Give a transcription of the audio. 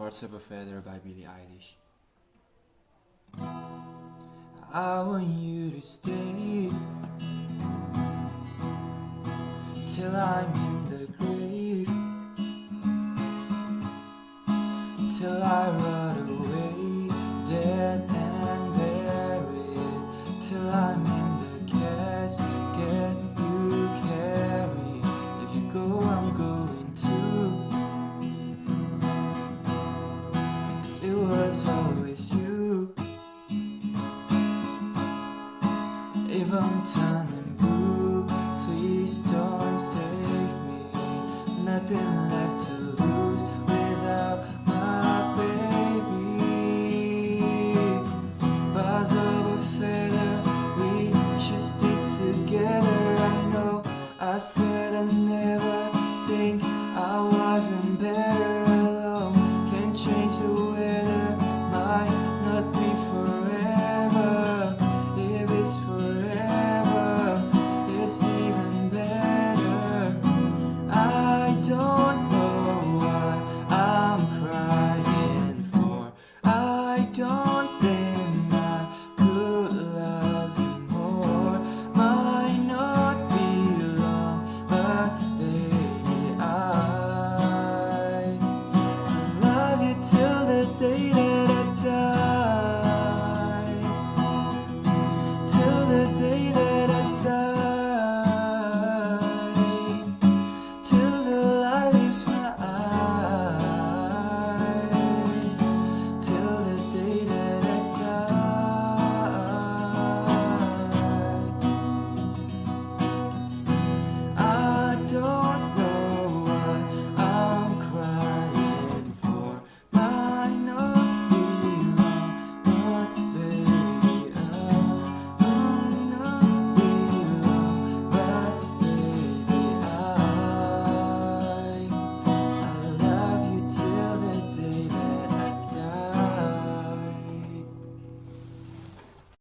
Birds of a Feather by Billie Eilish. I want you to stay till I'm in the grave, till I rot away, dead and buried, till I'm in the casket you carry. If you go, I'm going too, 'cause it was always you. Even time